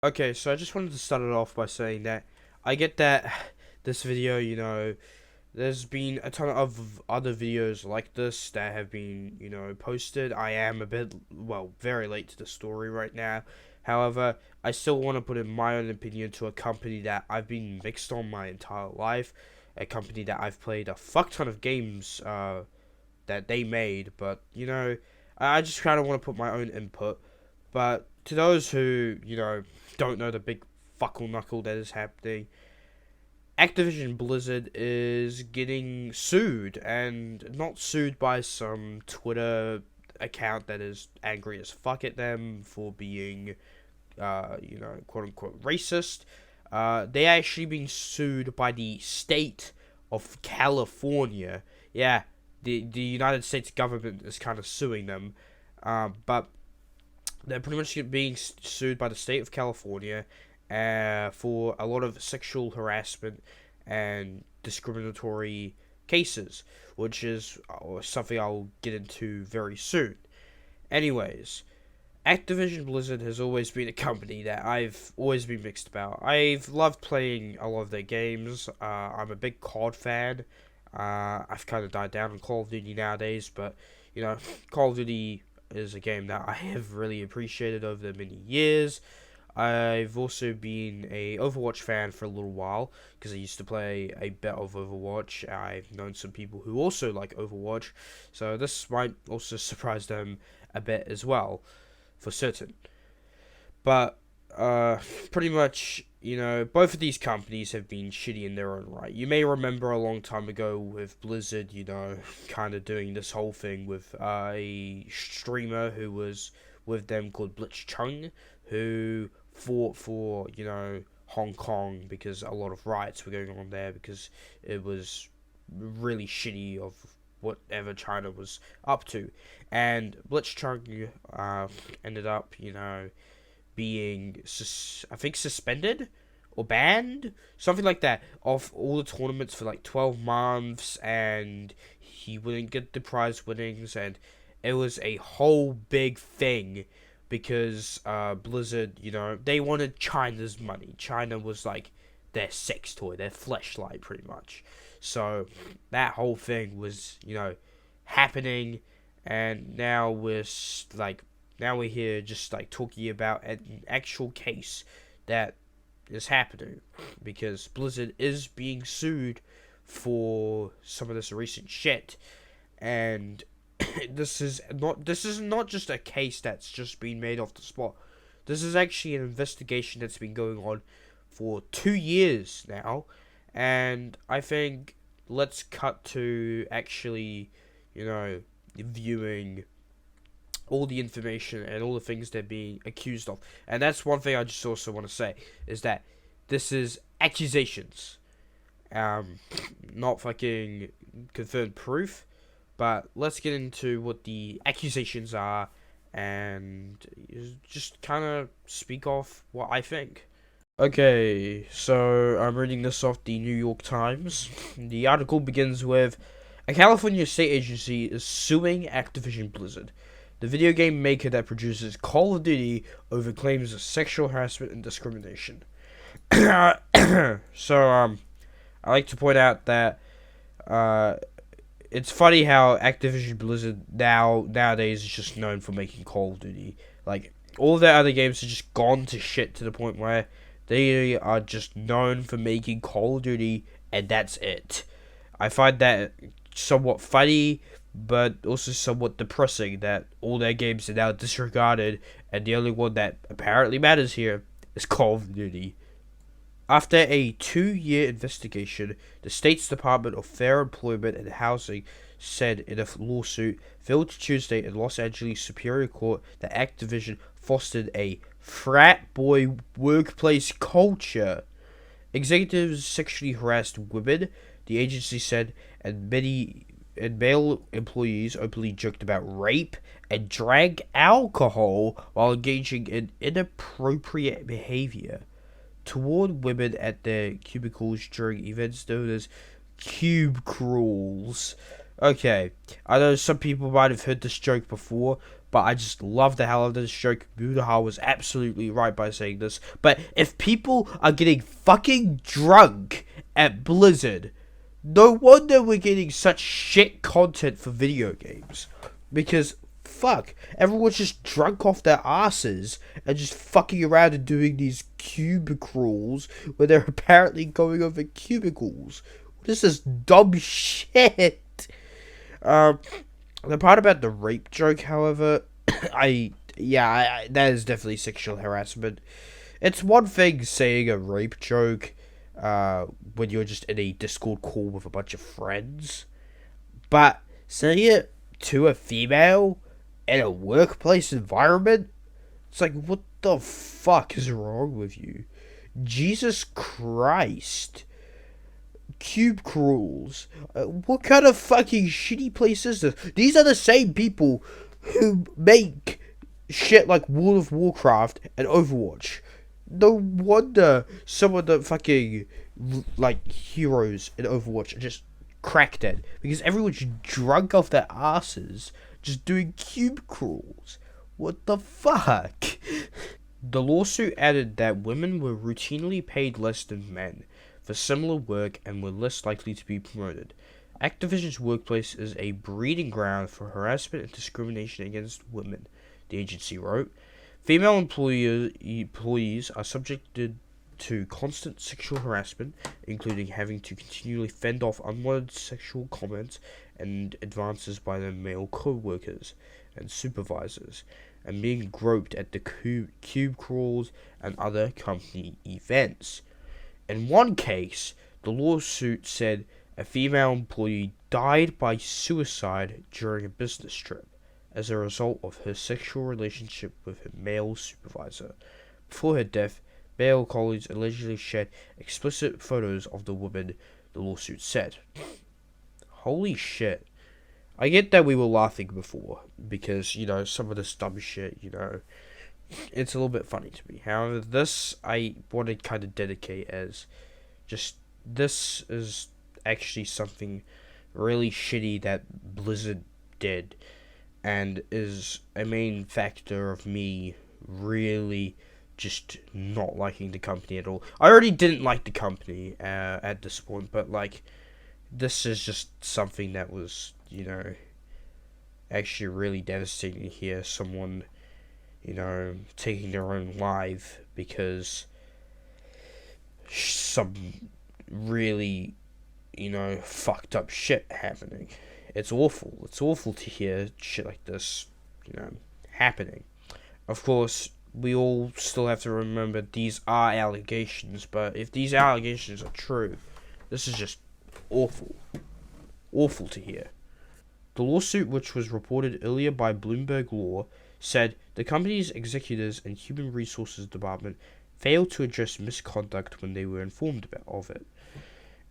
Okay, so I just wanted to start it off by saying that I get that this video, there's been a ton of other videos like this that have been, posted. I am a bit, well, very late to the story right now. However, I still want to put in my own opinion to a company that I've been mixed on my entire life, a company that I've played a fuck ton of games that they made, but, I just kind of want to put my own input. But to those who, don't know the big fuckle knuckle that is happening, Activision Blizzard is getting sued, and not sued by some Twitter account that is angry as fuck at them for being, quote unquote racist. They actually being sued by the state of California. Yeah, the United States government is kind of suing them, but they're pretty much being sued by the state of California for a lot of sexual harassment and discriminatory cases, which is something I'll get into very soon. Anyways, Activision Blizzard has always been a company that I've always been mixed about. I've loved playing a lot of their games. I'm a big COD fan. I've kind of died down on Call of Duty nowadays, but Call of Duty is a game that I have really appreciated over the many years. I've also been a Overwatch fan for a little while because I used to play a bit of Overwatch. I've known some people who also like Overwatch, so this might also surprise them a bit as well, for certain. But pretty much, both of these companies have been shitty in their own right. You may remember a long time ago with Blizzard, kind of doing this whole thing with a streamer who was with them called Blitzchung, who fought for, Hong Kong because a lot of riots were going on there because it was really shitty of whatever China was up to. And Blitzchung ended up, being, I think, suspended or banned, something like that, off all the tournaments for like 12 months, and he wouldn't get the prize winnings, and it was a whole big thing because Blizzard, they wanted China's money. China was like their sex toy, their fleshlight, pretty much. So that whole thing was, happening, and now we're here just like talking about an actual case that is happening because Blizzard is being sued for some of this recent shit, and this is not just a case that's just been made off the spot. This is actually an investigation that's been going on for 2 years now, and I think let's cut to actually, viewing all the information and all the things they're being accused of. And that's one thing I just also want to say is that this is accusations, not fucking confirmed proof. But let's get into what the accusations are and just kind of speak off what I think. Okay, so I'm reading this off the New York Times. The article begins with a California state agency is suing Activision Blizzard, the video game maker that produces Call of Duty, over claims of sexual harassment and discrimination. So, I like to point out that it's funny how Activision Blizzard nowadays is just known for making Call of Duty. Like, all of their other games have just gone to shit to the point where they are just known for making Call of Duty, and that's it. I find that somewhat funny, but also somewhat depressing that all their games are now disregarded, and the only one that apparently matters here is Call of Duty. After a 2-year investigation, the state's Department of Fair Employment and Housing said in a lawsuit filed Tuesday in Los Angeles Superior Court that Activision fostered a frat boy workplace culture. Executives sexually harassed women, the agency said, and male employees openly joked about rape and drank alcohol while engaging in inappropriate behavior toward women at their cubicles during events known as cube crawls. Okay, I know some people might have heard this joke before, but I just love the hell out of this joke. Budaha was absolutely right by saying this. But if people are getting fucking drunk at Blizzard, no wonder we're getting such shit content for video games. Because, fuck, everyone's just drunk off their asses and just fucking around and doing these cubicles where they're apparently going over cubicles. What is this dumb shit? The part about the rape joke, however, that is definitely sexual harassment. It's one thing saying a rape joke, when you're just in a Discord call with a bunch of friends, but saying it to a female in a workplace environment, it's like, what the fuck is wrong with you? Jesus Christ. Cube crawls. What kind of fucking shitty place is this? These are the same people who make shit like World of Warcraft and Overwatch. No wonder some of the fucking like heroes in Overwatch are just cracked dead because everyone's drunk off their asses just doing cube crawls. What the fuck? The lawsuit added that women were routinely paid less than men for similar work and were less likely to be promoted. Activision's workplace is a breeding ground for harassment and discrimination against women, the agency wrote. Female employees are subjected to constant sexual harassment, including having to continually fend off unwanted sexual comments and advances by their male co-workers and supervisors, and being groped at the cube crawls and other company events. In one case, the lawsuit said a female employee died by suicide during a business trip as a result of her sexual relationship with her male supervisor. Before her death, male colleagues allegedly shared explicit photos of the woman, the lawsuit said. Holy shit. I get that we were laughing before, because, some of this dumb shit, it's a little bit funny to me. However, this I want to kind of dedicate as just, this is actually something really shitty that Blizzard did, and is a main factor of me really just not liking the company at all. I already didn't like the company at this point, but this is just something that was, actually really devastating to hear someone, taking their own life because some really, fucked up shit happening. It's awful. It's awful to hear shit like this, happening. Of course, we all still have to remember these are allegations, but if these allegations are true, this is just awful. Awful to hear. The lawsuit, which was reported earlier by Bloomberg Law, said the company's executives and human resources department failed to address misconduct when they were informed of it.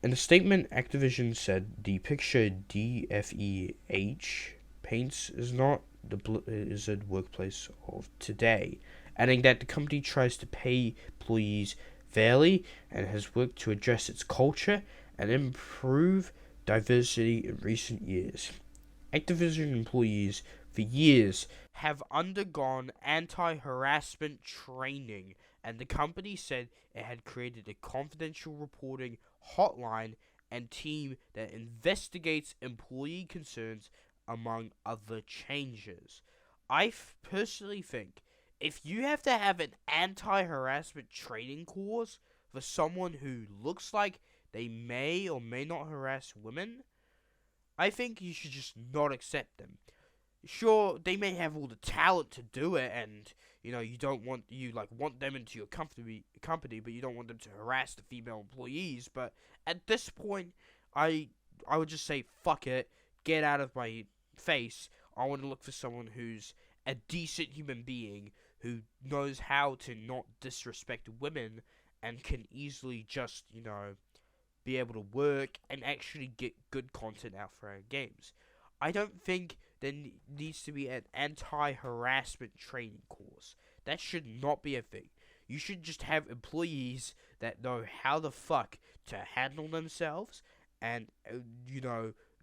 In a statement, Activision said the picture DFEH paints is not the Blizzard workplace of today, adding that the company tries to pay employees fairly and has worked to address its culture and improve diversity in recent years. Activision employees for years have undergone anti-harassment training, and the company said it had created a confidential reporting hotline and team that investigates employee concerns, among other changes. I personally think if you have to have an anti-harassment training course for someone who looks like they may or may not harass women, I think you should just not accept them. Sure, they may have all the talent to do it, and you don't want want them into your company, but you don't want them to harass the female employees. But at this point, I would just say fuck it, get out of my face. I want to look for someone who's a decent human being who knows how to not disrespect women and can easily just be able to work and actually get good content out for our games. I don't think there needs to be an anti-harassment training course. That should not be a thing. You should just have employees that know how the fuck to handle themselves and,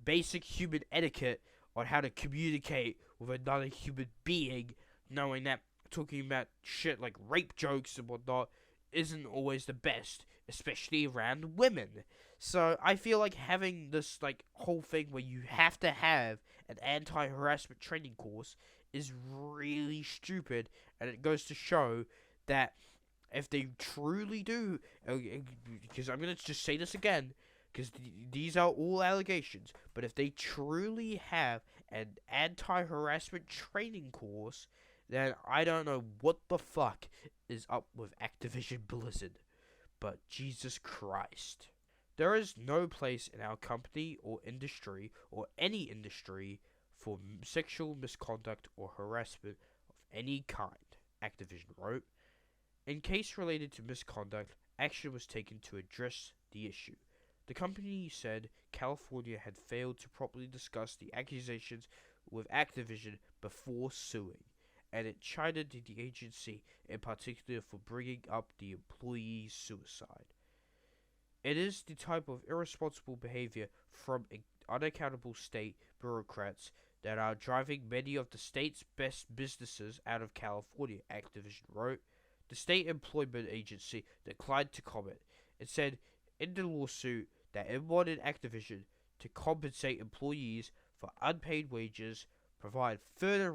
basic human etiquette on how to communicate with another human being, knowing that talking about shit like rape jokes and whatnot isn't always the best, especially around women. So I feel like having this like whole thing where you have to have an anti-harassment training course is really stupid, and it goes to show that if they truly do, because I'm gonna just say this again, because these are all allegations, but if they truly have an anti-harassment training course, then I don't know what the fuck is up with Activision Blizzard. But Jesus Christ. There is no place in our company or industry or any industry for sexual misconduct or harassment of any kind, Activision wrote. In case related to misconduct, action was taken to address the issue. The company said California had failed to properly discuss the accusations with Activision before suing, and it chided the agency in particular for bringing up the employee's suicide. It is the type of irresponsible behavior from unaccountable state bureaucrats that are driving many of the state's best businesses out of California, Activision wrote. The state employment agency declined to comment. It said in the lawsuit that it wanted Activision to compensate employees for unpaid wages, provide further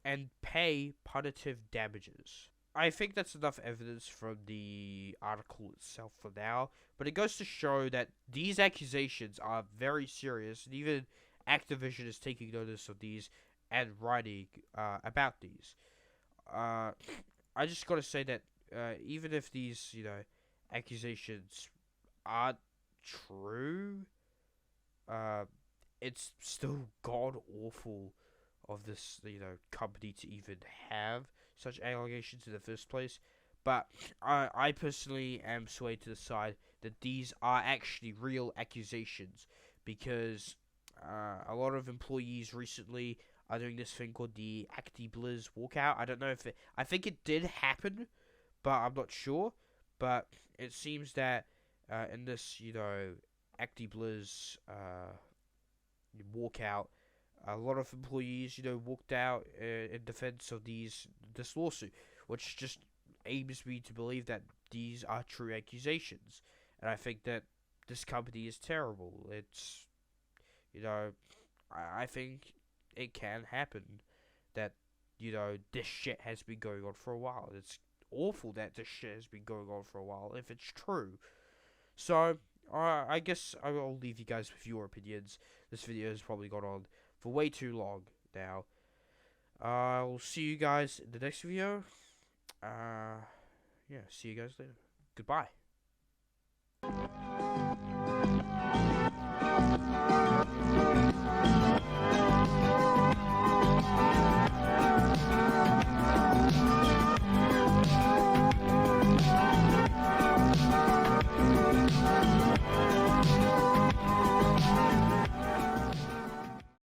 and pay punitive damages. I think that's enough evidence from the article itself for now, but it goes to show that these accusations are very serious, and even Activision is taking notice of these and writing about these. I just gotta say that even if these, accusations aren't true, it's still god awful of this, company to even have such allegations in the first place. But I personally am swayed to the side that these are actually real accusations, because a lot of employees recently are doing this thing called the ActiBlizz walkout. I don't know if I think it did happen, but I'm not sure. But it seems that in this, ActiBlizz walkout, a lot of employees, walked out in defense of this lawsuit, which just aims me to believe that these are true accusations. And I think that this company is terrible. It's, I think it can happen that, this shit has been going on for a while. It's awful that this shit has been going on for a while, if it's true. So, I guess I will leave you guys with your opinions. This video has probably gone on for way too long now. I'll see you guys in the next video. Yeah, see you guys later. Goodbye.